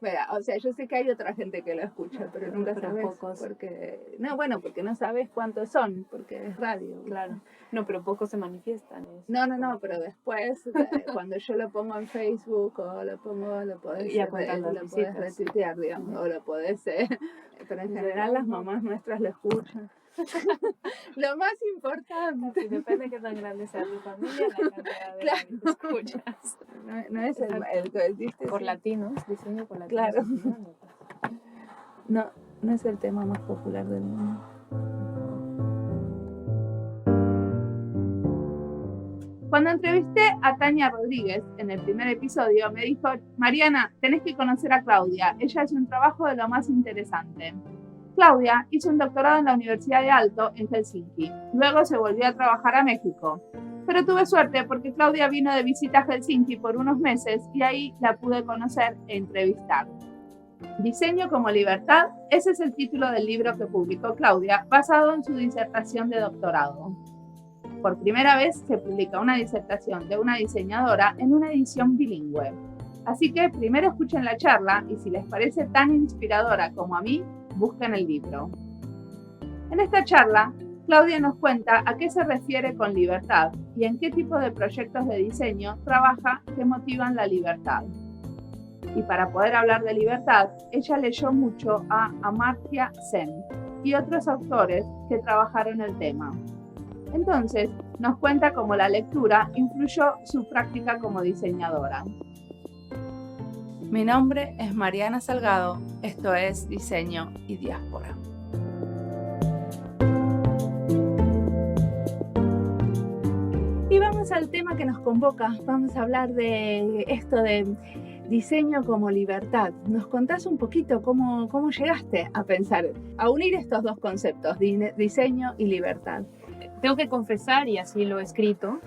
Mira, o sea, yo sé que hay otra gente que lo escucha, pero nunca sabes pocos. porque no sabes cuántos son, porque es radio. Claro. No, pero pocos se manifiestan. No, pero después, cuando yo lo pongo en Facebook o lo podés, Ya cuentan las visitas. retuitear, digamos, o lo podés, pero en general las mamás nuestras lo escuchan. Lo más importante. Sí, depende de qué tan grande sea tu familia, la cantidad de radio que escuchas. No es el que diste. Por latinos, diseño por latinos. Claro. No es el tema más popular del mundo. Cuando entrevisté a Tania Rodríguez en el primer episodio, me dijo: Mariana, tenés que conocer a Claudia, ella hace un trabajo de lo más interesante. Claudia hizo un doctorado en la Universidad de Aalto en Helsinki. Luego se volvió a trabajar a México. Pero tuve suerte porque Claudia vino de visita a Helsinki por unos meses y ahí la pude conocer e entrevistar. Diseño como libertad, ese es el título del libro que publicó Claudia, basado en su disertación de doctorado. Por primera vez se publica una disertación de una diseñadora en una edición bilingüe. Así que primero escuchen la charla y si les parece tan inspiradora como a mí, busquen el libro. En esta charla, Claudia nos cuenta a qué se refiere con libertad y en qué tipo de proyectos de diseño trabaja que motivan la libertad. Y para poder hablar de libertad, ella leyó mucho a Amartya Sen y otros autores que trabajaron el tema. Entonces, nos cuenta cómo la lectura influyó su práctica como diseñadora. Mi nombre es Mariana Salgado, esto es Diseño y Diáspora. Y vamos al tema que nos convoca, vamos a hablar de esto de diseño como libertad. ¿Nos contás un poquito cómo llegaste a pensar, a unir estos dos conceptos, diseño y libertad? Tengo que confesar, y así lo he escrito,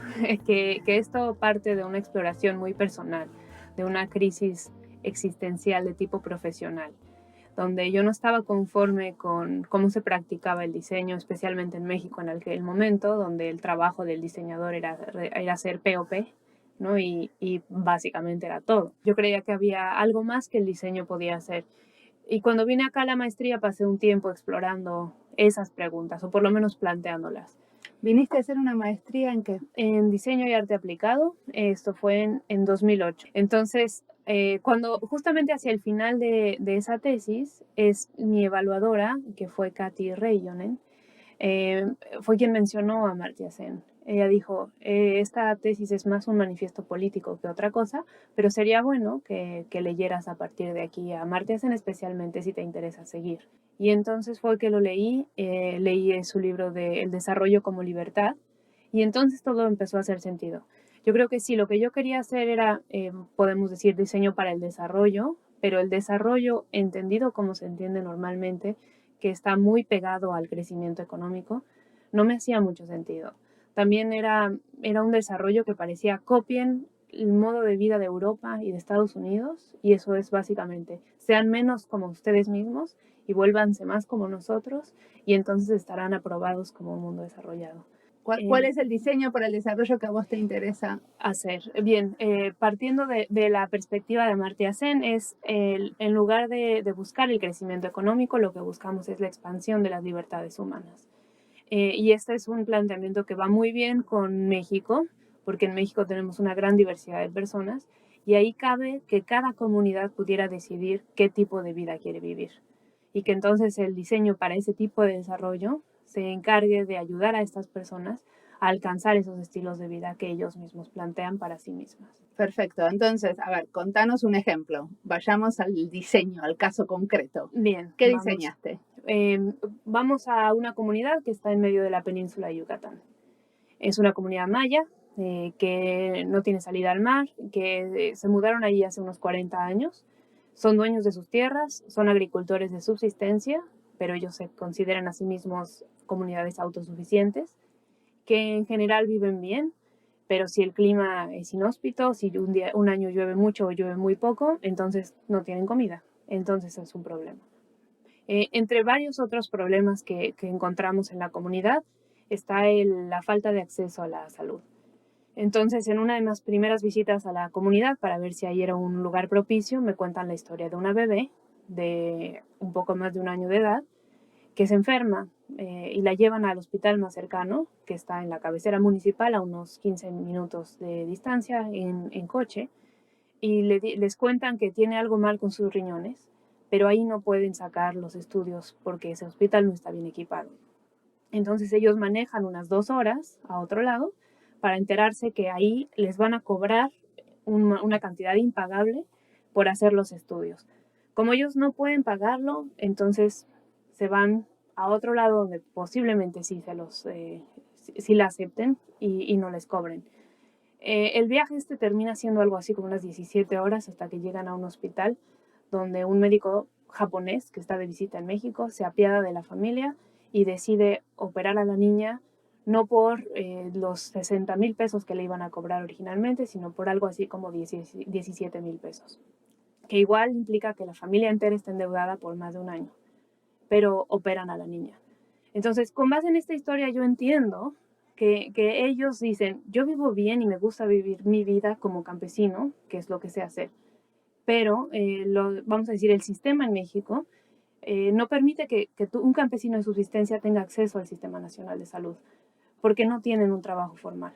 que esto parte de una exploración muy personal, de una crisis existencial de tipo profesional, donde yo no estaba conforme con cómo se practicaba el diseño, especialmente en México en aquel momento, donde el trabajo del diseñador era ser POP, ¿no? Y básicamente era todo. Yo creía que había algo más que el diseño podía hacer. Y cuando vine acá a la maestría pasé un tiempo explorando esas preguntas, o por lo menos planteándolas. ¿Viniste a hacer una maestría en qué? En diseño y arte aplicado. Esto fue en 2008. Entonces, cuando justamente hacia el final de esa tesis, es mi evaluadora, que fue Katy Reijonen, fue quien mencionó a Amartya Sen. Ella dijo, esta tesis es más un manifiesto político que otra cosa, pero sería bueno que leyeras a partir de aquí a Amartya Sen, especialmente si te interesa seguir. Y entonces fue que lo leí su libro de El desarrollo como libertad, y entonces todo empezó a hacer sentido. Yo creo que sí, lo que yo quería hacer era, podemos decir, diseño para el desarrollo, pero el desarrollo entendido como se entiende normalmente, que está muy pegado al crecimiento económico, no me hacía mucho sentido. También era un desarrollo que parecía copien el modo de vida de Europa y de Estados Unidos, y eso es básicamente, sean menos como ustedes mismos y vuélvanse más como nosotros, y entonces estarán aprobados como un mundo desarrollado. ¿Cuál es el diseño para el desarrollo que a vos te interesa hacer? Bien, partiendo de la perspectiva de Amartya Sen, es en lugar de buscar el crecimiento económico, lo que buscamos es la expansión de las libertades humanas. Y este es un planteamiento que va muy bien con México, porque en México tenemos una gran diversidad de personas y ahí cabe que cada comunidad pudiera decidir qué tipo de vida quiere vivir. Y que entonces el diseño para ese tipo de desarrollo se encargue de ayudar a estas personas a alcanzar esos estilos de vida que ellos mismos plantean para sí mismas. Perfecto. Entonces, a ver, contanos un ejemplo. Vayamos al diseño, al caso concreto. Bien. ¿Qué diseñaste? Vamos a una comunidad que está en medio de la península de Yucatán. Es una comunidad maya que no tiene salida al mar, que se mudaron allí hace unos 40 años. Son dueños de sus tierras, son agricultores de subsistencia, pero ellos se consideran a sí mismos comunidades autosuficientes, que en general viven bien, pero si el clima es inhóspito, si un año llueve mucho o llueve muy poco, entonces no tienen comida. Entonces es un problema. Entre varios otros problemas que encontramos en la comunidad está la falta de acceso a la salud. Entonces, en una de mis primeras visitas a la comunidad para ver si ahí era un lugar propicio, me cuentan la historia de una bebé de un poco más de 1 año de edad que se enferma y la llevan al hospital más cercano, que está en la cabecera municipal a unos 15 minutos de distancia en coche, y les cuentan que tiene algo mal con sus riñones, pero ahí no pueden sacar los estudios porque ese hospital no está bien equipado. Entonces ellos manejan unas 2 horas a otro lado para enterarse que ahí les van a cobrar una cantidad impagable por hacer los estudios. Como ellos no pueden pagarlo, entonces se van a otro lado donde posiblemente sí la acepten y no les cobren. El viaje termina siendo algo así como unas 17 horas hasta que llegan a un hospital donde un médico japonés que está de visita en México se apiada de la familia y decide operar a la niña no por los 60,000 pesos que le iban a cobrar originalmente, sino por algo así como 17,000 pesos, que igual implica que la familia entera está endeudada por más de 1 año, pero operan a la niña. Entonces, con base en esta historia, yo entiendo que ellos dicen, yo vivo bien y me gusta vivir mi vida como campesino, que es lo que sé hacer, pero vamos a decir, el sistema en México no permite que un campesino de subsistencia tenga acceso al Sistema Nacional de Salud, porque no tienen un trabajo formal.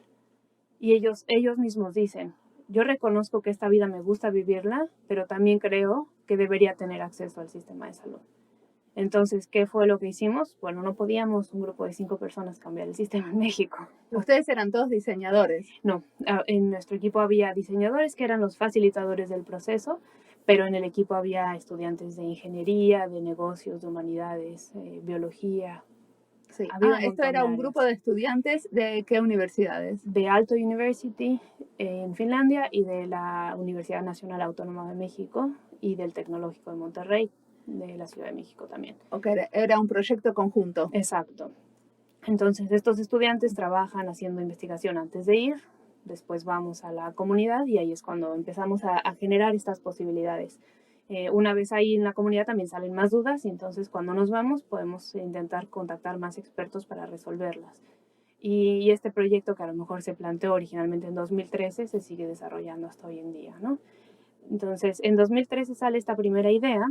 Y ellos mismos dicen, yo reconozco que esta vida me gusta vivirla, pero también creo que debería tener acceso al sistema de salud. Entonces, ¿qué fue lo que hicimos? Bueno, no podíamos un grupo de 5 personas cambiar el sistema en México. Ustedes eran todos diseñadores. No, en nuestro equipo había diseñadores que eran los facilitadores del proceso, pero en el equipo había estudiantes de ingeniería, de negocios, de humanidades, biología. Sí. Esto era un grupo de estudiantes ¿de qué universidades? De Aalto University en Finlandia y de la Universidad Nacional Autónoma de México y del Tecnológico de Monterrey, de la Ciudad de México también. Ok, era un proyecto conjunto. Exacto. Entonces, estos estudiantes trabajan haciendo investigación antes de ir, después vamos a la comunidad y ahí es cuando empezamos a generar estas posibilidades. Una vez ahí en la comunidad también salen más dudas y entonces cuando nos vamos podemos intentar contactar más expertos para resolverlas. Y este proyecto que a lo mejor se planteó originalmente en 2013 se sigue desarrollando hasta hoy en día, ¿no? Entonces, en 2013 sale esta primera idea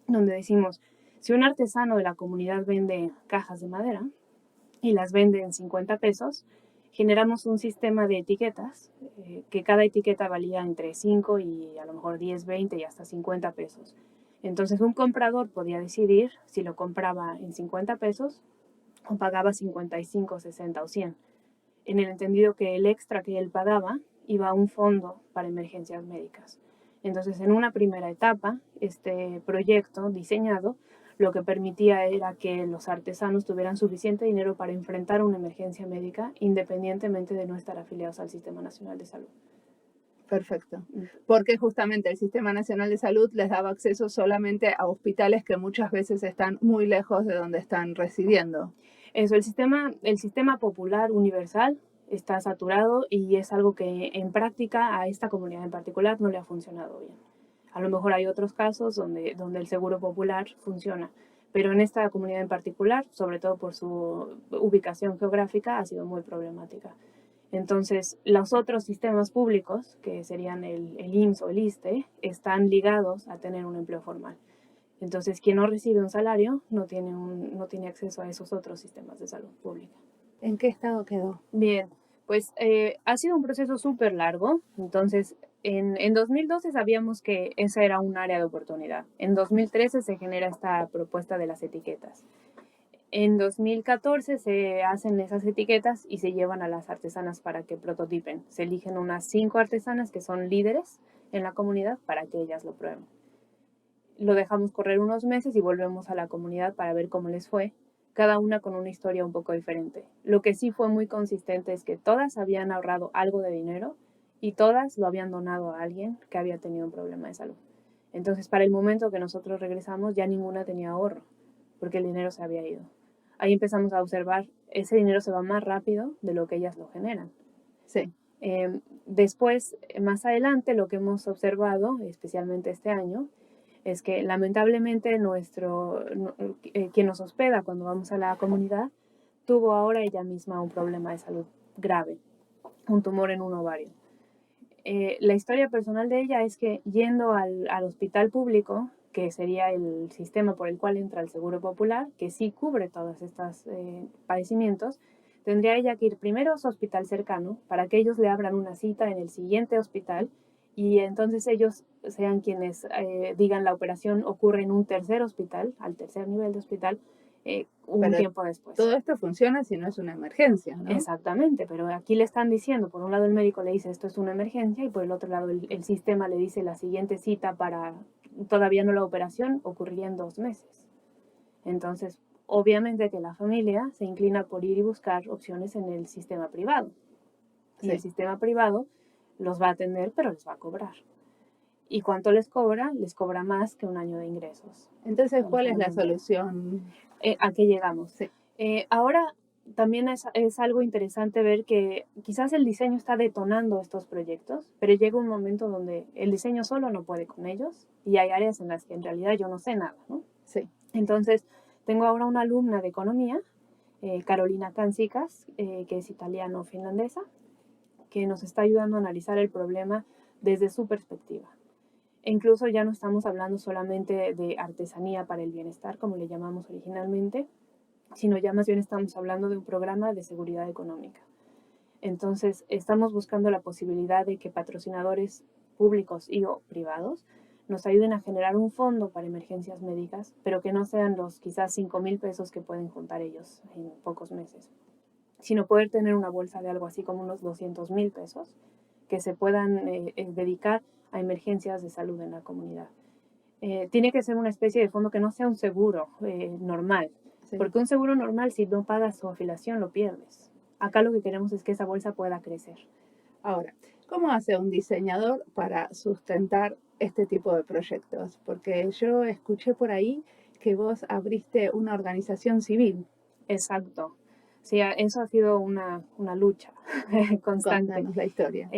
donde decimos, si un artesano de la comunidad vende cajas de madera y las vende en 50 pesos, generamos un sistema de etiquetas, que cada etiqueta valía entre 5 y a lo mejor 10, 20 y hasta 50 pesos. Entonces un comprador podía decidir si lo compraba en 50 pesos o pagaba 55, 60 o 100, en el entendido que el extra que él pagaba iba a un fondo para emergencias médicas. Entonces, en una primera etapa, este proyecto diseñado lo que permitía era que los artesanos tuvieran suficiente dinero para enfrentar una emergencia médica independientemente de no estar afiliados al Sistema Nacional de Salud. Perfecto. Porque justamente el Sistema Nacional de Salud les daba acceso solamente a hospitales que muchas veces están muy lejos de donde están residiendo. Eso, el sistema popular universal está saturado y es algo que en práctica a esta comunidad en particular no le ha funcionado bien. A lo mejor hay otros casos donde el seguro popular funciona, pero en esta comunidad en particular, sobre todo por su ubicación geográfica, ha sido muy problemática. Entonces, los otros sistemas públicos, que serían el IMSS o el ISSSTE, están ligados a tener un empleo formal. Entonces, quien no recibe un salario no tiene acceso a esos otros sistemas de salud pública. ¿En qué estado quedó? Bien, pues ha sido un proceso súper largo. Entonces, en 2012 sabíamos que esa era un área de oportunidad. En 2013 se genera esta propuesta de las etiquetas. En 2014 se hacen esas etiquetas y se llevan a las artesanas para que prototipen. Se eligen unas 5 artesanas que son líderes en la comunidad para que ellas lo prueben. Lo dejamos correr unos meses y volvemos a la comunidad para ver cómo les fue, cada una con una historia un poco diferente. Lo que sí fue muy consistente es que todas habían ahorrado algo de dinero y todas lo habían donado a alguien que había tenido un problema de salud. Entonces, para el momento que nosotros regresamos, ya ninguna tenía ahorro, porque el dinero se había ido. Ahí empezamos a observar, ese dinero se va más rápido de lo que ellas lo generan. Sí. Después, más adelante, lo que hemos observado, especialmente este año, es que lamentablemente quien nos hospeda cuando vamos a la comunidad tuvo ahora ella misma un problema de salud grave. un tumor en un ovario. La historia personal de ella es que yendo al hospital público, que sería el sistema por el cual entra el Seguro Popular, que sí cubre todos estos padecimientos, tendría ella que ir primero a su hospital cercano para que ellos le abran una cita en el siguiente hospital y entonces ellos sean quienes digan la operación ocurre en un tercer hospital, al tercer nivel de hospital, un tiempo después. Todo esto funciona si no es una emergencia, ¿no? Exactamente, pero aquí le están diciendo, por un lado el médico le dice esto es una emergencia y por el otro lado el sistema le dice la siguiente cita para todavía no la operación ocurriría en 2 meses. Entonces, obviamente que la familia se inclina por ir y buscar opciones en el sistema privado. Sí. Y el sistema privado los va a atender, pero les va a cobrar. ¿Y cuánto les cobra? Les cobra más que un año de ingresos. Entonces, ¿cuál es la solución? ¿A qué llegamos? Sí. Ahora también es algo interesante ver que quizás el diseño está detonando estos proyectos, pero llega un momento donde el diseño solo no puede con ellos y hay áreas en las que en realidad yo no sé nada, ¿no? Sí. Entonces, tengo ahora una alumna de economía, Carolina Cansicas, que es italiano-finlandesa, que nos está ayudando a analizar el problema desde su perspectiva. E incluso ya no estamos hablando solamente de artesanía para el bienestar, como le llamamos originalmente, sino ya más bien estamos hablando de un programa de seguridad económica. Entonces, estamos buscando la posibilidad de que patrocinadores públicos y o privados nos ayuden a generar un fondo para emergencias médicas, pero que no sean los quizás 5,000 pesos que pueden juntar ellos en pocos meses, sino poder tener una bolsa de algo así como unos 200,000 pesos que se puedan dedicar a emergencias de salud en la comunidad. Tiene que ser una especie de fondo que no sea un seguro normal, sí. Porque un seguro normal, si no pagas su afiliación, lo pierdes. Acá lo que queremos es que esa bolsa pueda crecer. Ahora, ¿cómo hace un diseñador para sustentar este tipo de proyectos? Porque yo escuché por ahí que vos abriste una organización civil. Exacto. Sí, eso ha sido una lucha constante. Contanos la historia.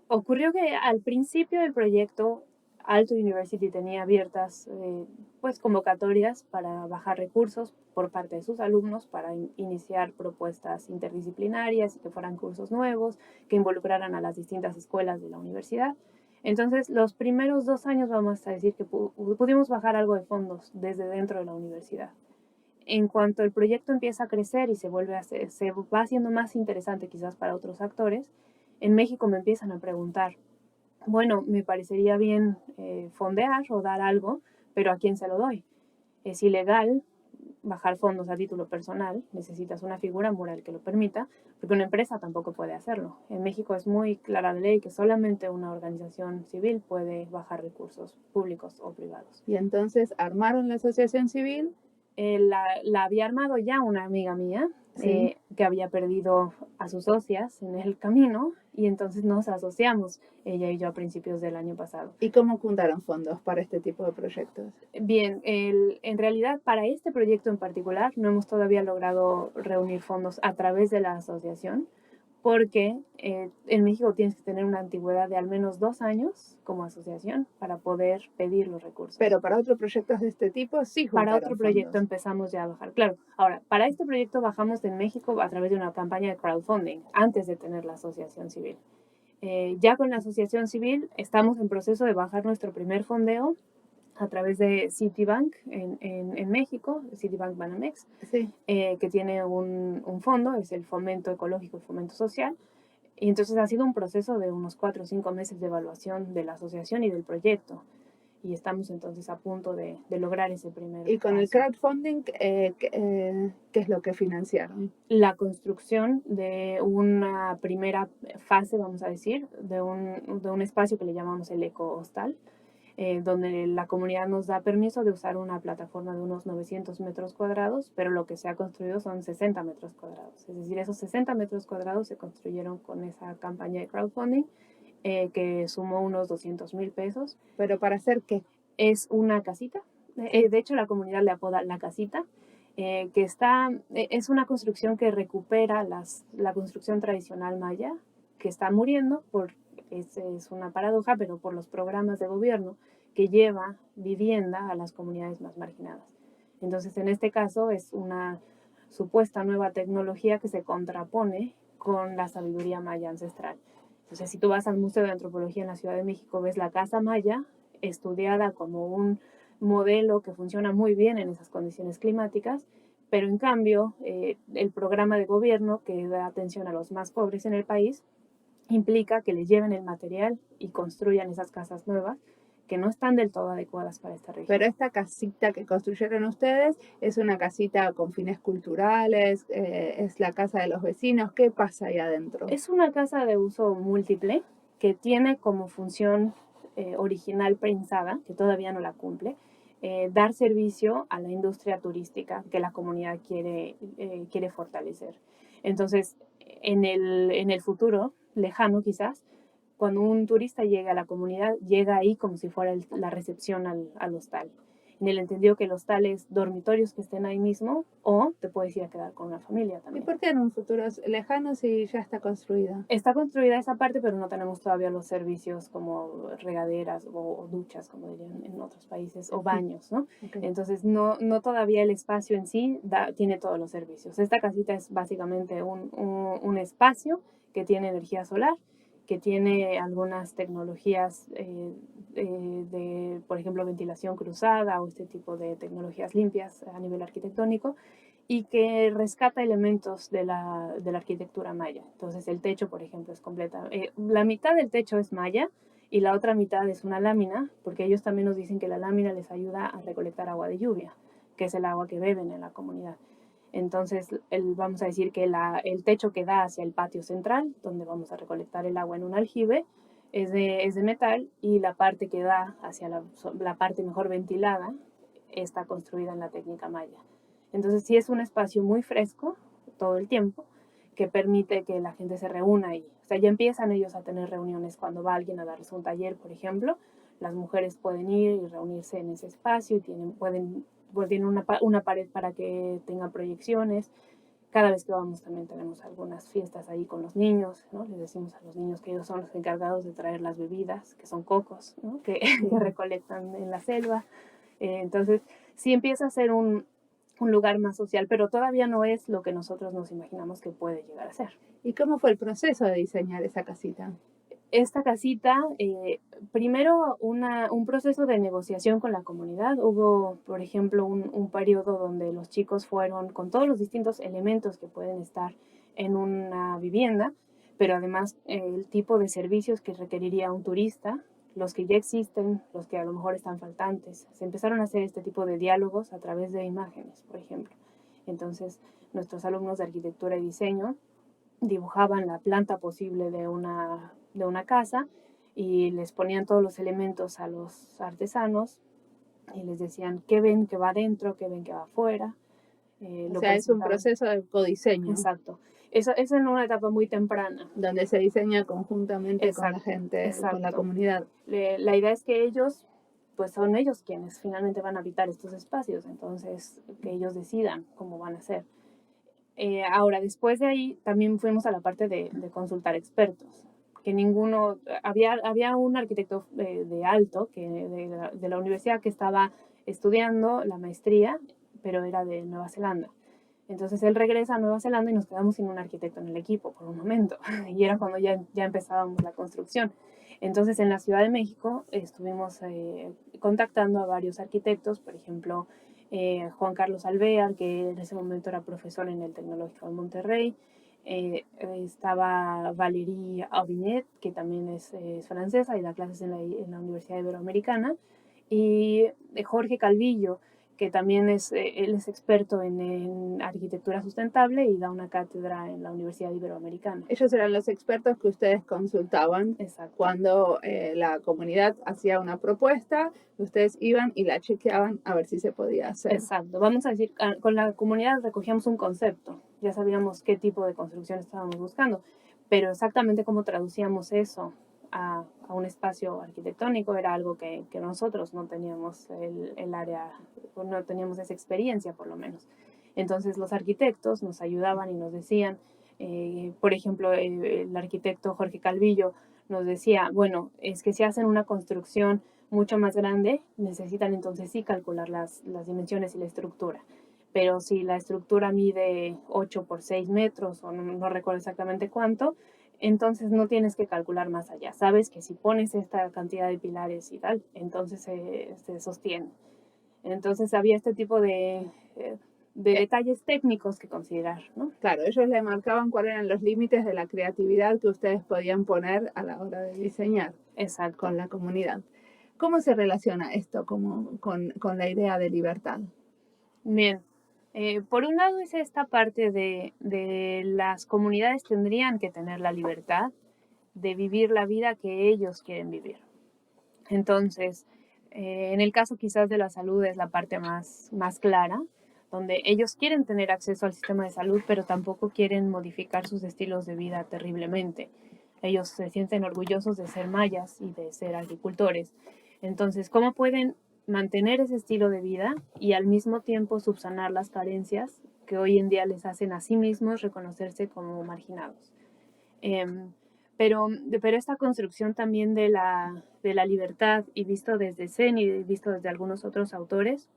Ocurrió que al principio del proyecto Aalto University tenía abiertas pues convocatorias para bajar recursos por parte de sus alumnos para iniciar propuestas interdisciplinarias y que fueran cursos nuevos, que involucraran a las distintas escuelas de la universidad. Entonces, los primeros 2 años vamos a decir que pudimos bajar algo de fondos desde dentro de la universidad. En cuanto el proyecto empieza a crecer y se va haciendo más interesante quizás para otros actores, en México me empiezan a preguntar, bueno, me parecería bien fondear o dar algo, pero ¿a quién se lo doy? Es ilegal bajar fondos a título personal, necesitas una figura moral que lo permita, porque una empresa tampoco puede hacerlo. En México es muy clara la ley que solamente una organización civil puede bajar recursos públicos o privados. Y entonces armaron la asociación civil. La había armado ya una amiga mía, sí. Que había perdido a sus socias en el camino y entonces nos asociamos, ella y yo, a principios del año pasado. ¿Y cómo juntaron fondos para este tipo de proyectos? Bien, en realidad para este proyecto en particular no hemos todavía logrado reunir fondos a través de la asociación porque en México tienes que tener una antigüedad de al menos 2 años como asociación para poder pedir los recursos. Pero para otros proyectos de este tipo sí juntaron Para otro proyecto fondos. Empezamos ya a bajar. Claro, ahora, para este proyecto bajamos en México a través de una campaña de crowdfunding, antes de tener la asociación civil. Ya con la asociación civil estamos en proceso de bajar nuestro primer fondeo a través de Citibank en México, Citibank Banamex, sí. Que tiene un fondo, es el Fomento Ecológico y Fomento Social. Y entonces ha sido un proceso de unos 4 o 5 meses de evaluación de la asociación y del proyecto. Y estamos entonces a punto de lograr ese primer Y con paso. el crowdfunding, ¿qué es lo que financiaron? La construcción de una primera fase, vamos a decir, de un espacio que le llamamos el Eco Hostal, donde la comunidad nos da permiso de usar una plataforma de unos 900 metros cuadrados, pero lo que se ha construido son 60 metros cuadrados. Es decir, esos 60 metros cuadrados se construyeron con esa campaña de crowdfunding, que sumó unos 200,000 pesos. ¿Pero para hacer qué? Es una casita. De hecho, la comunidad le apoda La Casita, que es una construcción que recupera la construcción tradicional maya, que está muriendo es una paradoja, pero por los programas de gobierno que lleva vivienda a las comunidades más marginadas. Entonces, en este caso, es una supuesta nueva tecnología que se contrapone con la sabiduría maya ancestral. Entonces, si tú vas al Museo de Antropología en la Ciudad de México, ves la casa maya estudiada como un modelo que funciona muy bien en esas condiciones climáticas, pero en cambio el programa de gobierno que da atención a los más pobres en el país implica que les lleven el material y construyan esas casas nuevas que no están del todo adecuadas para esta región. Pero esta casita que construyeron ustedes es una casita con fines culturales, es la casa de los vecinos. ¿Qué pasa ahí adentro? Es una casa de uso múltiple que tiene como función original pensada, que todavía no la cumple, dar servicio a la industria turística que la comunidad quiere fortalecer. Entonces, en el futuro, lejano quizás, cuando un turista llega a la comunidad, llega ahí como si fuera la recepción al hostal. En el entendido que el hostal es dormitorios que estén ahí mismo o te puedes ir a quedar con una familia ¿Y también. por qué en un futuro lejano si ya está construida? Está construida esa parte, pero no tenemos todavía los servicios como regaderas o duchas, como dirían en otros países, o baños, ¿no? Okay. Entonces, no todavía el espacio en sí tiene todos los servicios. Esta casita es básicamente un espacio que tiene energía solar, que tiene algunas tecnologías de, por ejemplo, ventilación cruzada o este tipo de tecnologías limpias a nivel arquitectónico, y que rescata elementos de la arquitectura maya. Entonces el techo, por ejemplo, es completa. La mitad del techo es maya y la otra mitad es una lámina, porque ellos también nos dicen que la lámina les ayuda a recolectar agua de lluvia, que es el agua que beben en la comunidad. Entonces, vamos a decir que el techo que da hacia el patio central, donde vamos a recolectar el agua en un aljibe, es de metal, y la parte que da hacia la parte mejor ventilada está construida en la técnica maya. Entonces sí es un espacio muy fresco todo el tiempo que permite que la gente se reúna ahí. O sea, ya empiezan ellos a tener reuniones cuando va alguien a darles un taller, por ejemplo. Las mujeres pueden ir y reunirse en ese espacio y tienen una pared para que tengan proyecciones. Cada vez que vamos también tenemos algunas fiestas ahí con los niños, ¿no? Les decimos a los niños que ellos son los encargados de traer las bebidas, que son cocos, ¿no? que recolectan en la selva. Entonces sí empieza a ser un lugar más social, pero todavía no es lo que nosotros nos imaginamos que puede llegar a ser. ¿Y cómo fue el proceso de diseñar esa casita? Esta casita, primero un proceso de negociación con la comunidad. Hubo, por ejemplo, un periodo donde los chicos fueron con todos los distintos elementos que pueden estar en una vivienda, pero además el tipo de servicios que requeriría un turista, los que ya existen, los que a lo mejor están faltantes. Se empezaron a hacer este tipo de diálogos a través de imágenes, por ejemplo. Entonces, nuestros alumnos de arquitectura y diseño dibujaban la planta posible de una casa y les ponían todos los elementos a los artesanos y les decían qué ven que va adentro, qué ven que va afuera. O sea, es un proceso de codiseño. Exacto. Eso es en una etapa muy temprana. Donde se diseña conjuntamente con la gente, exacto. con la comunidad. La idea es que ellos, pues son ellos quienes finalmente van a habitar estos espacios, entonces que ellos decidan cómo van a ser. Ahora, después de ahí, también fuimos a la parte de consultar expertos, que ninguno, había un arquitecto de Alto, de la universidad, que estaba estudiando la maestría, pero era de Nueva Zelanda. Entonces él regresa a Nueva Zelanda y nos quedamos sin un arquitecto en el equipo por un momento, y era cuando ya empezábamos la construcción. Entonces en la Ciudad de México estuvimos contactando a varios arquitectos, por ejemplo, Juan Carlos Alvear, que en ese momento era profesor en el Tecnológico de Monterrey. Estaba Valérie Aubinet, que también es francesa y da clases en la Universidad Iberoamericana. Y Jorge Calvillo, que también él es experto en arquitectura sustentable y da una cátedra en la Universidad Iberoamericana. Ellos eran los expertos que ustedes consultaban. Exacto. Cuando la comunidad hacía una propuesta, ustedes iban y la chequeaban a ver si se podía hacer. Exacto. Vamos a decir, con la comunidad recogíamos un concepto, ya sabíamos qué tipo de construcción estábamos buscando, pero exactamente cómo traducíamos eso a un espacio arquitectónico era algo que nosotros no teníamos el área, no teníamos esa experiencia por lo menos. Entonces los arquitectos nos ayudaban y nos decían, por ejemplo, el arquitecto Jorge Calvillo nos decía, bueno, es que si hacen una construcción mucho más grande, necesitan entonces sí calcular las dimensiones y la estructura. pero si la estructura mide 8 por 6 metros o no recuerdo exactamente cuánto, entonces no tienes que calcular más allá. Sabes que si pones esta cantidad de pilares y tal, entonces se sostiene. Entonces había este tipo de detalles técnicos que considerar, ¿no? Claro, ellos le marcaban cuáles eran los límites de la creatividad que ustedes podían poner a la hora de diseñar. Exacto. Con la comunidad. ¿Cómo se relaciona esto con la idea de libertad? Bien, por un lado es esta parte de las comunidades tendrían que tener la libertad de vivir la vida que ellos quieren vivir. Entonces, en el caso quizás de la salud es la parte más clara, donde ellos quieren tener acceso al sistema de salud, pero tampoco quieren modificar sus estilos de vida terriblemente. Ellos se sienten orgullosos de ser mayas y de ser agricultores. Entonces, ¿cómo pueden mantener ese estilo de vida y al mismo tiempo subsanar las carencias que hoy en día les hacen a sí mismos reconocerse como marginados? Pero esta construcción también de la libertad, y visto desde Zen y visto desde algunos otros autores,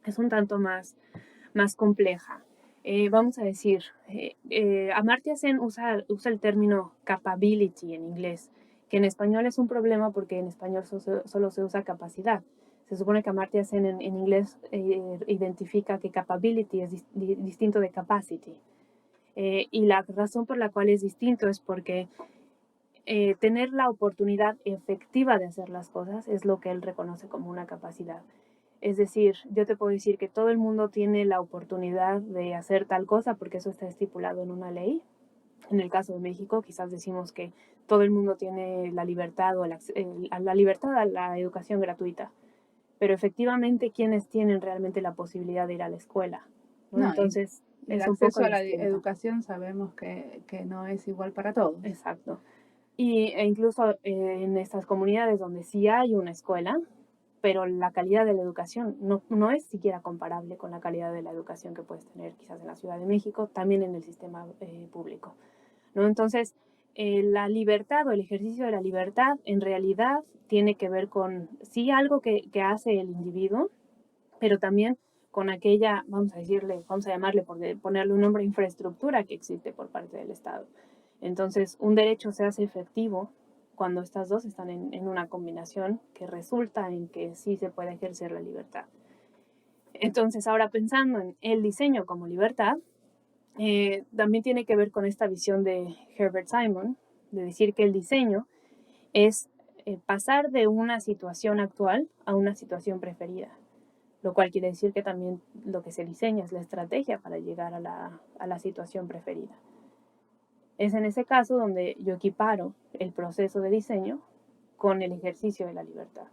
es un tanto más compleja. Vamos a decir, Amartya Sen usa el término capability en inglés, que en español es un problema porque en español solo se usa capacidad. Se supone que Amartya Sen en inglés identifica que capability es distinto de capacity. Y la razón por la cual es distinto es porque tener la oportunidad efectiva de hacer las cosas es lo que él reconoce como una capacidad. Es decir, yo te puedo decir que todo el mundo tiene la oportunidad de hacer tal cosa porque eso está estipulado en una ley. En el caso de México, quizás decimos que todo el mundo tiene la libertad o la libertad a la educación gratuita. Pero efectivamente, ¿quiénes tienen realmente la posibilidad de ir a la escuela? ¿No? Entonces, el es un poco acceso a la distinto. educación sabemos que no es igual para todos. Exacto. E incluso en estas comunidades donde sí hay una escuela, pero la calidad de la educación no es siquiera comparable con la calidad de la educación que puedes tener quizás en la Ciudad de México, también en el sistema público, ¿no? Entonces, la libertad o el ejercicio de la libertad en realidad tiene que ver con, sí, algo que hace el individuo, pero también con aquella, vamos a llamarle, por ponerle un nombre, infraestructura que existe por parte del Estado. Entonces, un derecho se hace efectivo cuando estas dos están en una combinación que resulta en que sí se puede ejercer la libertad. Entonces, ahora pensando en el diseño como libertad, también tiene que ver con esta visión de Herbert Simon, de decir que el diseño es pasar de una situación actual a una situación preferida, lo cual quiere decir que también lo que se diseña es la estrategia para llegar a la situación preferida. Es en ese caso donde yo equiparo el proceso de diseño con el ejercicio de la libertad.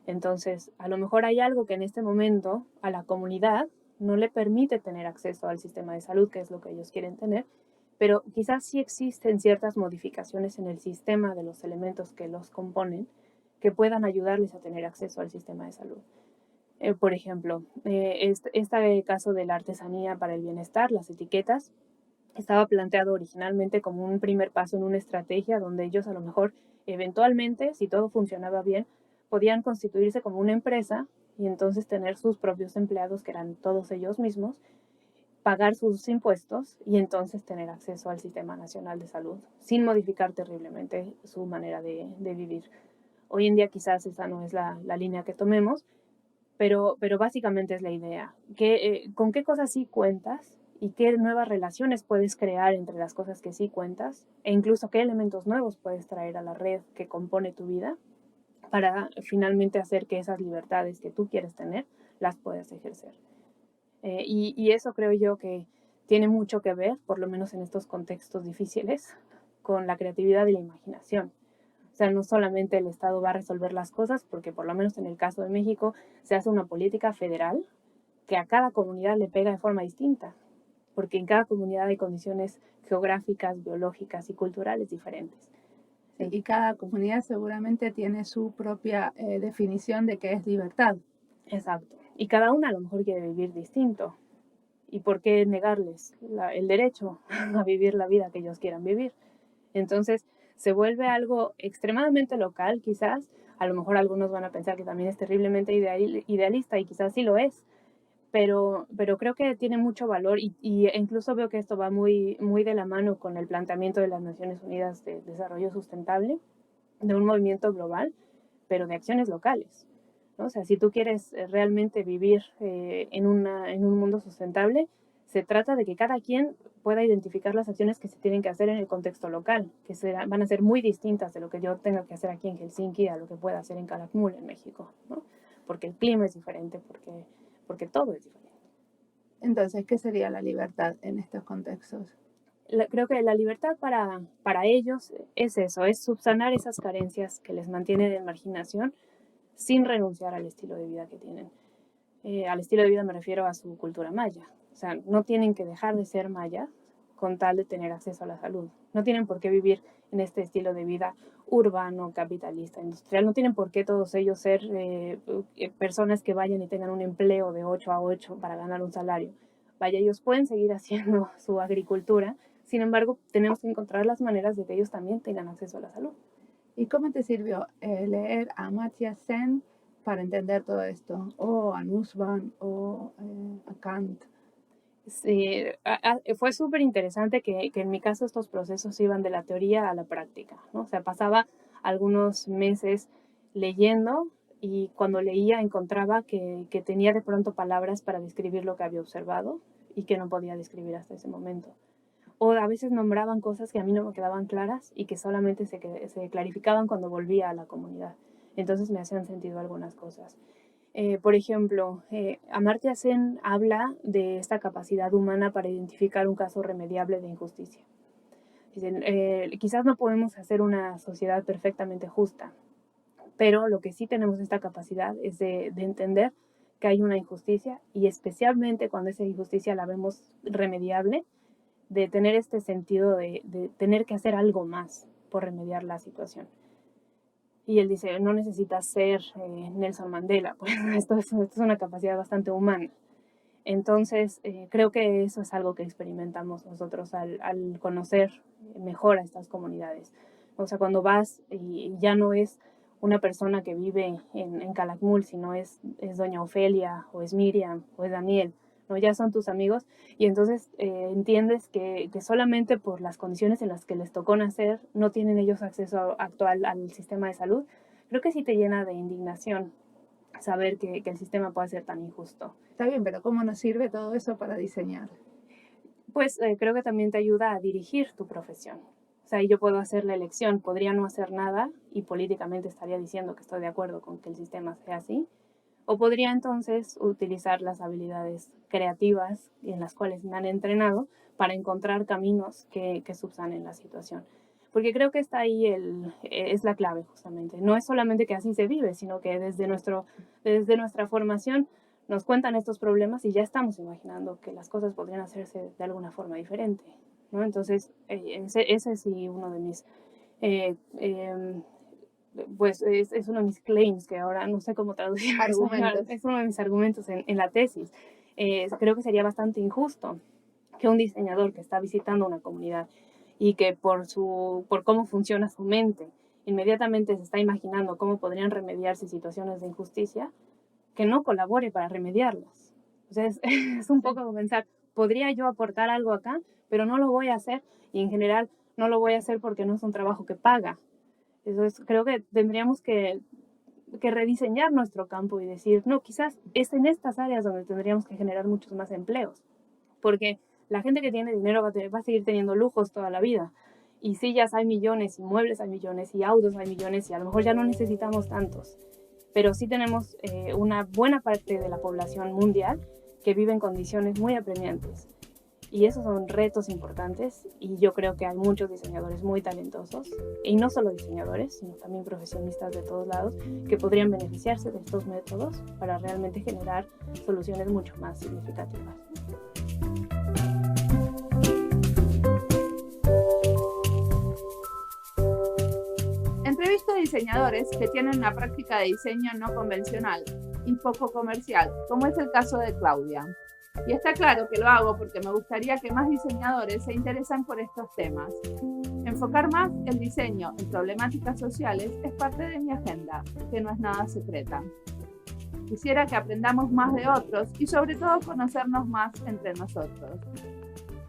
Entonces, a lo mejor hay algo que en este momento a la comunidad no le permite tener acceso al sistema de salud, que es lo que ellos quieren tener, pero quizás sí existen ciertas modificaciones en el sistema de los elementos que los componen que puedan ayudarles a tener acceso al sistema de salud. Por ejemplo, este caso de la artesanía para el bienestar, las etiquetas, estaba planteado originalmente como un primer paso en una estrategia donde ellos a lo mejor eventualmente, si todo funcionaba bien, podían constituirse como una empresa y entonces tener sus propios empleados, que eran todos ellos mismos, pagar sus impuestos y entonces tener acceso al Sistema Nacional de Salud sin modificar terriblemente su manera de vivir. Hoy en día quizás esa no es la línea que tomemos, pero básicamente es la idea. ¿Con qué cosas sí cuentas y qué nuevas relaciones puedes crear entre las cosas que sí cuentas? E incluso qué elementos nuevos puedes traer a la red que compone tu vida para finalmente hacer que esas libertades que tú quieres tener las puedas ejercer. Y eso creo yo que tiene mucho que ver, por lo menos en estos contextos difíciles, con la creatividad y la imaginación. O sea, no solamente el Estado va a resolver las cosas, porque por lo menos en el caso de México se hace una política federal que a cada comunidad le pega de forma distinta, porque en cada comunidad hay condiciones geográficas, biológicas y culturales diferentes. Sí, y cada comunidad seguramente tiene su propia definición de qué es libertad. Exacto. Y cada una a lo mejor quiere vivir distinto. ¿Y por qué negarles el derecho a vivir la vida que ellos quieran vivir? Entonces se vuelve algo extremadamente local, quizás. A lo mejor algunos van a pensar que también es terriblemente idealista y quizás sí lo es. pero creo que tiene mucho valor y incluso veo que esto va muy, muy de la mano con el planteamiento de las Naciones Unidas de Desarrollo Sustentable, de un movimiento global, pero de acciones locales, ¿no? O sea, si tú quieres realmente vivir en un mundo sustentable, se trata de que cada quien pueda identificar las acciones que se tienen que hacer en el contexto local, que van a ser muy distintas de lo que yo tenga que hacer aquí en Helsinki a lo que pueda hacer en Calakmul, en México, ¿no? Porque el clima es diferente, porque todo es diferente. Entonces, ¿qué sería la libertad en estos contextos? Creo que la libertad para ellos es eso, es subsanar esas carencias que les mantienen en marginación sin renunciar al estilo de vida que tienen. Al estilo de vida me refiero a su cultura maya. O sea, no tienen que dejar de ser mayas con tal de tener acceso a la salud. No tienen por qué vivir en este estilo de vida urbano, capitalista, industrial. No tienen por qué todos ellos ser personas que vayan y tengan un empleo de 8 a 8 para ganar un salario. Vaya, ellos pueden seguir haciendo su agricultura. Sin embargo, tenemos que encontrar las maneras de que ellos también tengan acceso a la salud. ¿Y cómo te sirvió leer a Amartya Sen para entender todo esto? O a Nussbaum o a Kant. Sí, fue súper interesante que en mi caso estos procesos iban de la teoría a la práctica, ¿no? O sea, pasaba algunos meses leyendo y cuando leía encontraba que tenía de pronto palabras para describir lo que había observado y que no podía describir hasta ese momento. O a veces nombraban cosas que a mí no me quedaban claras y que solamente se clarificaban cuando volvía a la comunidad. Entonces me hacían sentido algunas cosas. Por ejemplo, Amartya Sen habla de esta capacidad humana para identificar un caso remediable de injusticia. Dicen, quizás no podemos hacer una sociedad perfectamente justa, pero lo que sí tenemos esta capacidad es de entender que hay una injusticia y especialmente cuando esa injusticia la vemos remediable, de tener este sentido de tener que hacer algo más por remediar la situación. Y él dice, no necesitas ser Nelson Mandela, pues esto es una capacidad bastante humana. Entonces, creo que eso es algo que experimentamos nosotros al conocer mejor a estas comunidades. O sea, cuando vas y ya no es una persona que vive en Calakmul, sino es doña Ofelia, o es Miriam, o es Daniel, ¿no? Ya son tus amigos y entonces entiendes que solamente por las condiciones en las que les tocó nacer no tienen ellos acceso actual al sistema de salud. Creo que sí te llena de indignación saber que el sistema puede ser tan injusto. Está bien, pero ¿cómo nos sirve todo eso para diseñar? Pues creo que también te ayuda a dirigir tu profesión. O sea, yo puedo hacer la elección, podría no hacer nada y políticamente estaría diciendo que estoy de acuerdo con que el sistema sea así. O podría entonces utilizar las habilidades creativas en las cuales me han entrenado para encontrar caminos que subsanen la situación. Porque creo que está ahí es la clave justamente. No es solamente que así se vive, sino que desde nuestra formación nos cuentan estos problemas y ya estamos imaginando que las cosas podrían hacerse de alguna forma diferente, ¿no? Entonces, ese es sí uno de mis... pues es uno de mis claims, que ahora no sé cómo traducir. Es uno de mis argumentos en la tesis. Creo que sería bastante injusto que un diseñador que está visitando una comunidad y que por cómo funciona su mente, inmediatamente se está imaginando cómo podrían remediarse situaciones de injusticia, que no colabore para remediarlas. O sea, es un poco pensar, podría yo aportar algo acá, pero no lo voy a hacer y en general no lo voy a hacer porque no es un trabajo que paga. Entonces, creo que tendríamos que rediseñar nuestro campo y decir, no, quizás es en estas áreas donde tendríamos que generar muchos más empleos, porque la gente que tiene dinero va a seguir teniendo lujos toda la vida, y sillas hay millones, y muebles hay millones, y autos hay millones, y a lo mejor ya no necesitamos tantos, pero sí tenemos una buena parte de la población mundial que vive en condiciones muy apremiantes. Y esos son retos importantes y yo creo que hay muchos diseñadores muy talentosos, y no solo diseñadores, sino también profesionistas de todos lados que podrían beneficiarse de estos métodos para realmente generar soluciones mucho más significativas. Entrevisto a diseñadores que tienen una práctica de diseño no convencional y poco comercial, como es el caso de Claudia. Y está claro que lo hago porque me gustaría que más diseñadores se interesen por estos temas. Enfocar más el diseño en problemáticas sociales es parte de mi agenda, que no es nada secreta. Quisiera que aprendamos más de otros y sobre todo conocernos más entre nosotros.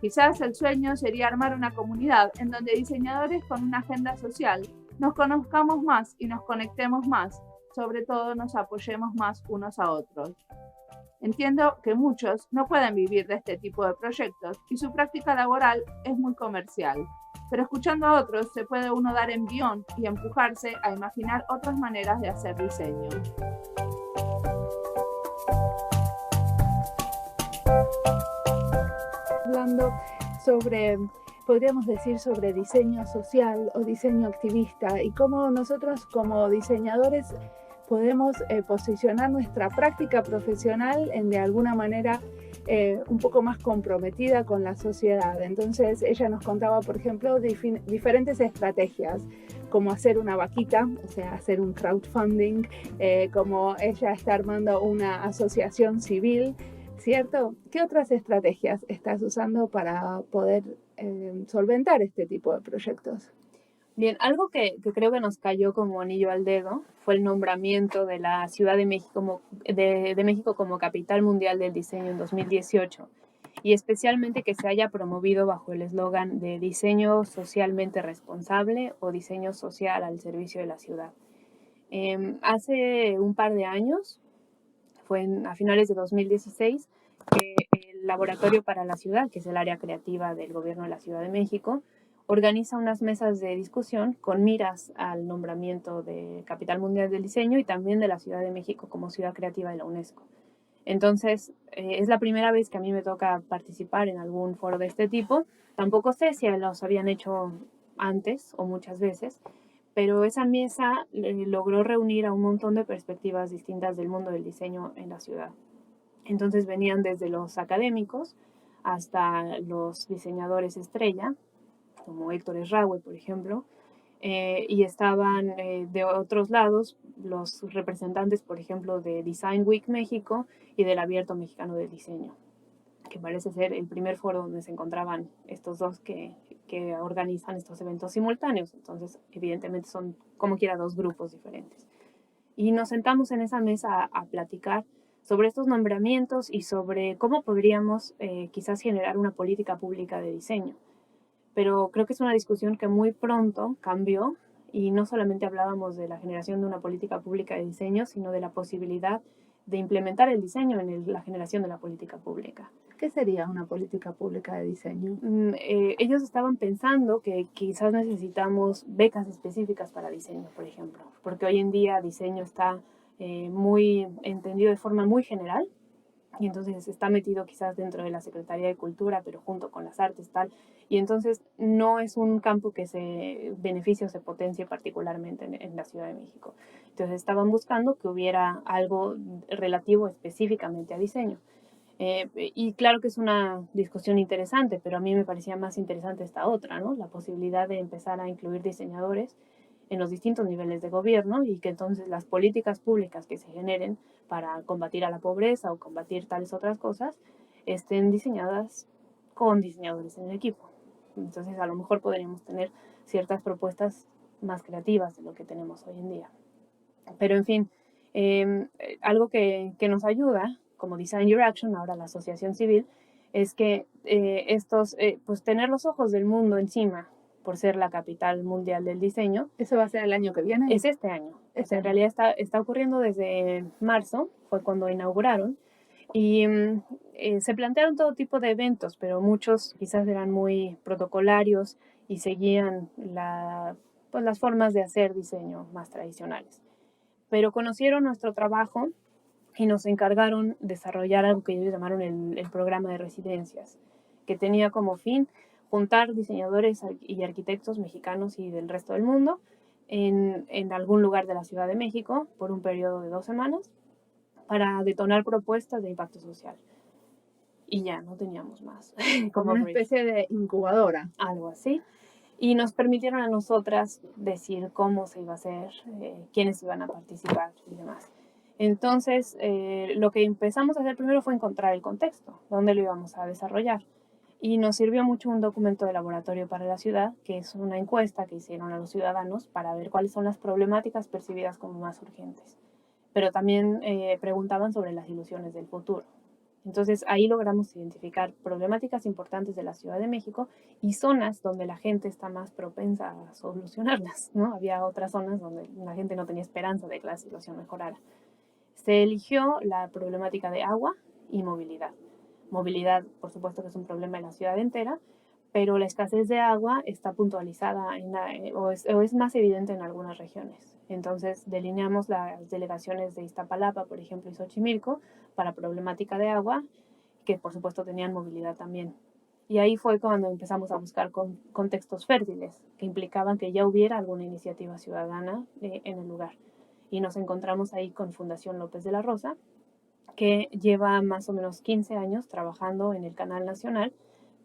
Quizás el sueño sería armar una comunidad en donde diseñadores con una agenda social nos conozcamos más y nos conectemos más, sobre todo nos apoyemos más unos a otros. Entiendo que muchos no pueden vivir de este tipo de proyectos y su práctica laboral es muy comercial, pero escuchando a otros se puede uno dar envión y empujarse a imaginar otras maneras de hacer diseño. Hablando sobre, podríamos decir, sobre diseño social o diseño activista y cómo nosotros como diseñadores podemos posicionar nuestra práctica profesional en de alguna manera un poco más comprometida con la sociedad. Entonces ella nos contaba, por ejemplo, diferentes estrategias, como hacer una vaquita, o sea, hacer un crowdfunding, como ella está armando una asociación civil, ¿cierto? ¿Qué otras estrategias estás usando para poder solventar este tipo de proyectos? Bien, algo que creo que nos cayó como anillo al dedo fue el nombramiento de la Ciudad de México de México como Capital Mundial del Diseño en 2018 y especialmente que se haya promovido bajo el eslogan de diseño socialmente responsable o diseño social al servicio de la ciudad. Hace un par de años, a finales de 2016, que el Laboratorio para la Ciudad, que es el área creativa del Gobierno de la Ciudad de México, organiza unas mesas de discusión con miras al nombramiento de Capital Mundial del Diseño y también de la Ciudad de México como ciudad creativa de la UNESCO. Entonces, es la primera vez que a mí me toca participar en algún foro de este tipo. Tampoco sé si los habían hecho antes o muchas veces, pero esa mesa logró reunir a un montón de perspectivas distintas del mundo del diseño en la ciudad. Entonces venían desde los académicos hasta los diseñadores estrella, como Héctor Esraue, por ejemplo, y estaban de otros lados los representantes, por ejemplo, de Design Week México y del Abierto Mexicano de Diseño, que parece ser el primer foro donde se encontraban estos dos que organizan estos eventos simultáneos. Entonces, evidentemente son, como quiera, dos grupos diferentes. Y nos sentamos en esa mesa a platicar sobre estos nombramientos y sobre cómo podríamos quizás generar una política pública de diseño. Pero creo que es una discusión que muy pronto cambió y no solamente hablábamos de la generación de una política pública de diseño, sino de la posibilidad de implementar el diseño en la generación de la política pública. ¿Qué sería una política pública de diseño? Ellos estaban pensando que quizás necesitamos becas específicas para diseño, por ejemplo, porque hoy en día diseño está muy entendido de forma muy general y entonces está metido quizás dentro de la Secretaría de Cultura, pero junto con las artes, tal, y entonces no es un campo que se beneficie o se potencie particularmente en la Ciudad de México. Entonces estaban buscando que hubiera algo relativo específicamente a diseño. Y claro que es una discusión interesante, pero a mí me parecía más interesante esta otra, ¿no? La posibilidad de empezar a incluir diseñadores en los distintos niveles de gobierno y que entonces las políticas públicas que se generen para combatir a la pobreza o combatir tales otras cosas estén diseñadas con diseñadores en el equipo. Entonces a lo mejor podríamos tener ciertas propuestas más creativas de lo que tenemos hoy en día. Pero en fin, algo que nos ayuda como Design Your Action, ahora la asociación civil, es que pues tener los ojos del mundo encima por ser la capital mundial del diseño. ¿Eso va a ser el año que viene? Es este año. En realidad está ocurriendo desde marzo, fue cuando inauguraron, y se plantearon todo tipo de eventos, pero muchos quizás eran muy protocolarios y seguían las formas de hacer diseño más tradicionales. Pero conocieron nuestro trabajo y nos encargaron desarrollar algo que ellos llamaron el programa de residencias, que tenía como fin juntar diseñadores y arquitectos mexicanos y del resto del mundo en algún lugar de la Ciudad de México por un periodo de 2 semanas para detonar propuestas de impacto social. Y ya, no teníamos más. Como una especie de incubadora. Algo así. Y nos permitieron a nosotras decir cómo se iba a hacer, quiénes iban a participar y demás. Entonces, lo que empezamos a hacer primero fue encontrar el contexto, dónde lo íbamos a desarrollar. Y nos sirvió mucho un documento de laboratorio para la ciudad, que es una encuesta que hicieron a los ciudadanos para ver cuáles son las problemáticas percibidas como más urgentes. pero también preguntaban sobre las ilusiones del futuro. Entonces ahí logramos identificar problemáticas importantes de la Ciudad de México y zonas donde la gente está más propensa a solucionarlas, ¿no? Había otras zonas donde la gente no tenía esperanza de que la situación mejorara. Se eligió la problemática de agua y movilidad. Movilidad, por supuesto que es un problema en la ciudad entera, pero la escasez de agua está puntualizada o es más evidente en algunas regiones. Entonces delineamos las delegaciones de Iztapalapa, por ejemplo, y Xochimilco para problemática de agua, que por supuesto tenían movilidad también. Y ahí fue cuando empezamos a buscar contextos fértiles que implicaban que ya hubiera alguna iniciativa ciudadana en el lugar. Y nos encontramos ahí con Fundación López de la Rosa, que lleva más o menos 15 años trabajando en el Canal Nacional,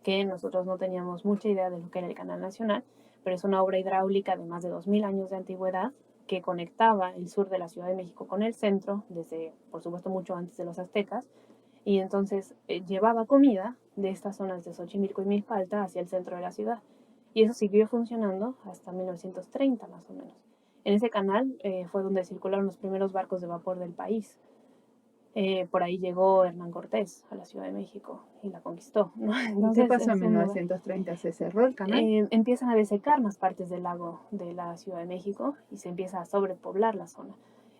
que nosotros no teníamos mucha idea de lo que era el Canal Nacional, pero es una obra hidráulica de más de 2000 años de antigüedad que conectaba el sur de la Ciudad de México con el centro, desde, por supuesto, mucho antes de los aztecas, y entonces llevaba comida de estas zonas de Xochimilco y Milpalta hacia el centro de la ciudad. Y eso siguió funcionando hasta 1930 más o menos. En ese canal fue donde circularon los primeros barcos de vapor del país. Por ahí llegó Hernán Cortés a la Ciudad de México y la conquistó, ¿no? Entonces, ¿qué pasó en 1930? ¿Se cerró el canal? Empiezan a desecar más partes del lago de la Ciudad de México y se empieza a sobrepoblar la zona.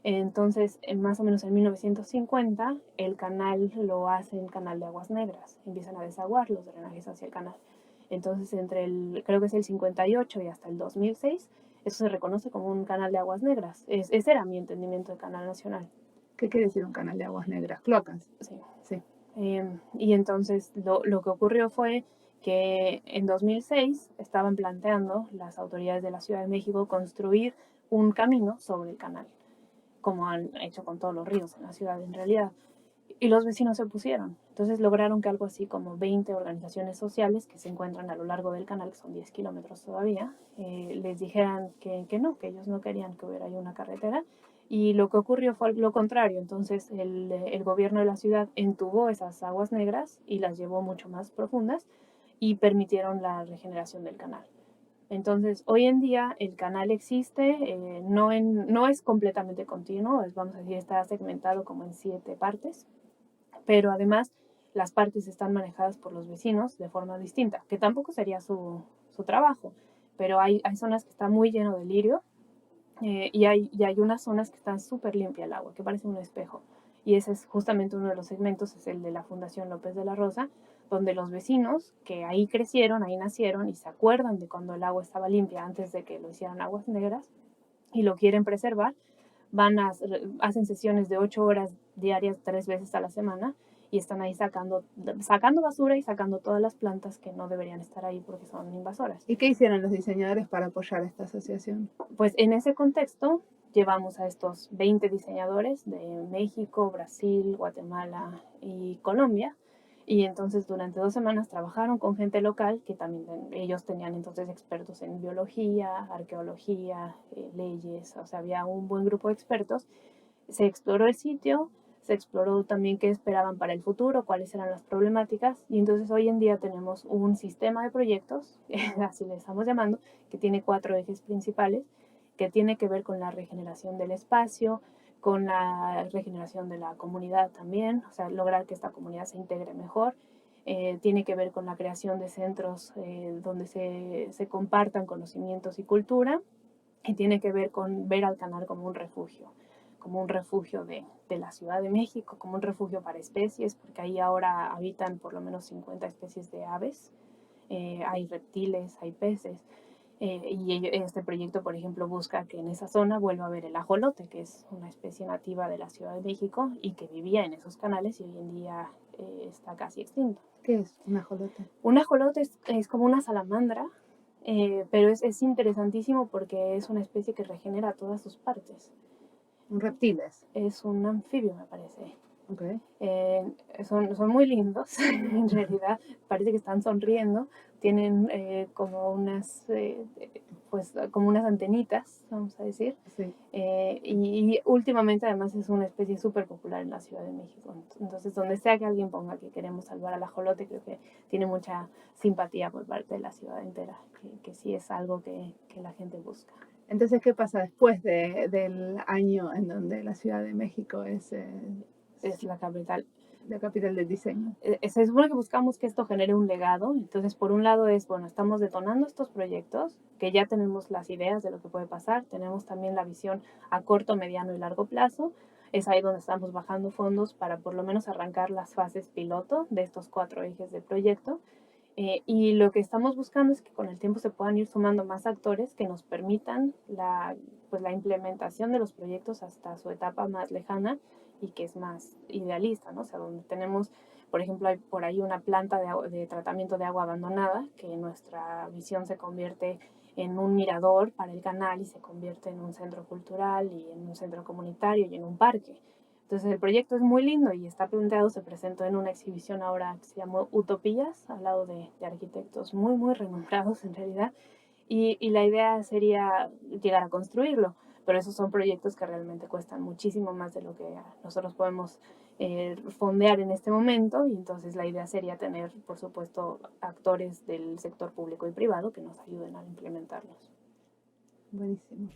Entonces, más o menos en 1950, el canal lo hacen canal de aguas negras. Empiezan a desaguar los drenajes hacia el canal. Entonces, creo que es el 58 y hasta el 2006, eso se reconoce como un canal de aguas negras. Ese era mi entendimiento de canal nacional. ¿Qué quiere decir un canal de aguas negras? Cloacas. Sí. Y entonces lo que ocurrió fue que en 2006 estaban planteando las autoridades de la Ciudad de México construir un camino sobre el canal, como han hecho con todos los ríos en la ciudad en realidad. Y los vecinos se opusieron. Entonces lograron que algo así como 20 organizaciones sociales que se encuentran a lo largo del canal, que son 10 kilómetros todavía, les dijeran que no, que ellos no querían que hubiera ahí una carretera. Y lo que ocurrió fue lo contrario. Entonces el gobierno de la ciudad entubó esas aguas negras y las llevó mucho más profundas y permitieron la regeneración del canal. Entonces, hoy en día el canal existe, no es completamente continuo, vamos a decir, está segmentado como en 7 partes, pero además las partes están manejadas por los vecinos de forma distinta, que tampoco sería su trabajo, pero hay zonas que están muy lleno de lirio y hay unas zonas que están súper limpia el agua, que parece un espejo. Y ese es justamente uno de los segmentos, es el de la Fundación López de la Rosa, donde los vecinos que ahí crecieron, ahí nacieron y se acuerdan de cuando el agua estaba limpia antes de que lo hicieran aguas negras y lo quieren preservar, hacen sesiones de 8 horas diarias 3 veces a la semana y están ahí sacando basura y sacando todas las plantas que no deberían estar ahí porque son invasoras. ¿Y qué hicieron los diseñadores para apoyar a esta asociación? Pues en ese contexto llevamos a estos 20 diseñadores de México, Brasil, Guatemala y Colombia. Y entonces durante 2 semanas trabajaron con gente local que también ellos tenían entonces expertos en biología, arqueología, leyes, o sea, había un buen grupo de expertos. Se exploró el sitio, se exploró también qué esperaban para el futuro, cuáles eran las problemáticas y entonces hoy en día tenemos un sistema de proyectos, así le estamos llamando, que tiene 4 ejes principales, que tiene que ver con la regeneración del espacio, con la regeneración de la comunidad también, o sea, lograr que esta comunidad se integre mejor. Tiene que ver con la creación de centros donde se compartan conocimientos y cultura, y tiene que ver con ver al canal como un refugio de la Ciudad de México, como un refugio para especies, porque ahí ahora habitan por lo menos 50 especies de aves, hay reptiles, hay peces. Y este proyecto, por ejemplo, busca que en esa zona vuelva a haber el ajolote, que es una especie nativa de la Ciudad de México y que vivía en esos canales y hoy en día está casi extinto. ¿Qué es un ajolote? Un ajolote es como una salamandra, pero es interesantísimo porque es una especie que regenera todas sus partes. ¿Un reptil es? Es un anfibio, me parece. Okay. Son muy lindos, en realidad parece que están sonriendo, tienen como unas antenitas, vamos a decir, Sí. y últimamente además es una especie súper popular en la Ciudad de México. Entonces, donde sea que alguien ponga que queremos salvar al ajolote, creo que tiene mucha simpatía por parte de la ciudad entera, que sí es algo que la gente busca. Entonces, ¿qué pasa después del año en donde la Ciudad de México es la capital del diseño? Se supone que buscamos que esto genere un legado. Entonces, por un lado estamos detonando estos proyectos, que ya tenemos las ideas de lo que puede pasar, tenemos también la visión a corto, mediano y largo plazo. Es ahí donde estamos bajando fondos para por lo menos arrancar las fases piloto de estos 4 ejes de proyecto. Y lo que estamos buscando es que con el tiempo se puedan ir sumando más actores que nos permitan la implementación de los proyectos hasta su etapa más lejana y que es más idealista, ¿no? O sea, donde tenemos, por ejemplo, hay por ahí una planta de tratamiento de agua abandonada, que en nuestra visión se convierte en un mirador para el canal y se convierte en un centro cultural y en un centro comunitario y en un parque. Entonces el proyecto es muy lindo y está planteado, se presentó en una exhibición ahora que se llamó Utopías, al lado de arquitectos muy, muy renombrados en realidad, y la idea sería llegar a construirlo, pero esos son proyectos que realmente cuestan muchísimo más de lo que nosotros podemos fondear en este momento, y entonces la idea sería tener, por supuesto, actores del sector público y privado que nos ayuden a implementarlos. Buenísimo.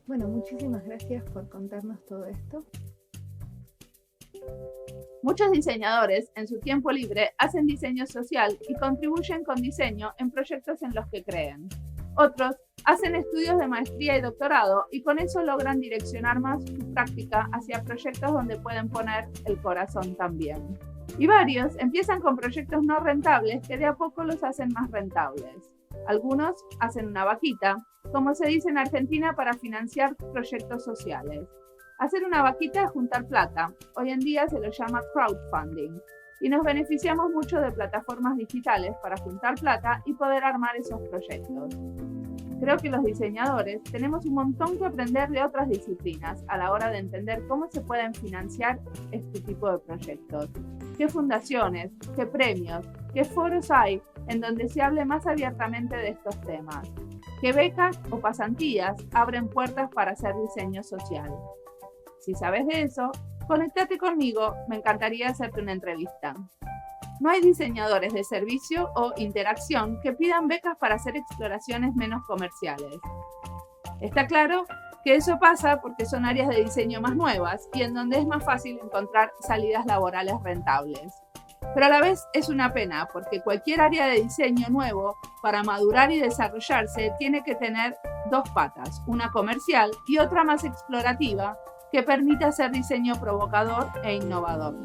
Bueno, muchísimas gracias por contarnos todo esto. Muchos diseñadores en su tiempo libre hacen diseño social y contribuyen con diseño en proyectos en los que creen. Otros hacen estudios de maestría y doctorado y con eso logran direccionar más su práctica hacia proyectos donde pueden poner el corazón también. Y varios empiezan con proyectos no rentables que de a poco los hacen más rentables. Algunos hacen una vaquita, como se dice en Argentina, para financiar proyectos sociales. Hacer una vaquita es juntar plata. Hoy en día se lo llama crowdfunding. Y nos beneficiamos mucho de plataformas digitales para juntar plata y poder armar esos proyectos. Creo que los diseñadores tenemos un montón que aprender de otras disciplinas a la hora de entender cómo se pueden financiar este tipo de proyectos. ¿Qué fundaciones, qué premios, qué foros hay en donde se hable más abiertamente de estos temas? ¿Qué becas o pasantías abren puertas para hacer diseño social? Si sabes de eso, conéctate conmigo, me encantaría hacerte una entrevista. No hay diseñadores de servicio o interacción que pidan becas para hacer exploraciones menos comerciales. Está claro que eso pasa porque son áreas de diseño más nuevas y en donde es más fácil encontrar salidas laborales rentables. Pero a la vez es una pena porque cualquier área de diseño nuevo, para madurar y desarrollarse, tiene que tener 2 patas, una comercial y otra más explorativa, que permite hacer diseño provocador e innovador.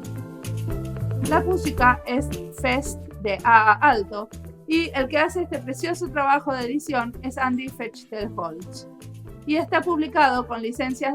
La música es Fest de A Alto y el que hace este precioso trabajo de edición es Andy Fechtel-Holtz. Y está publicado con licencias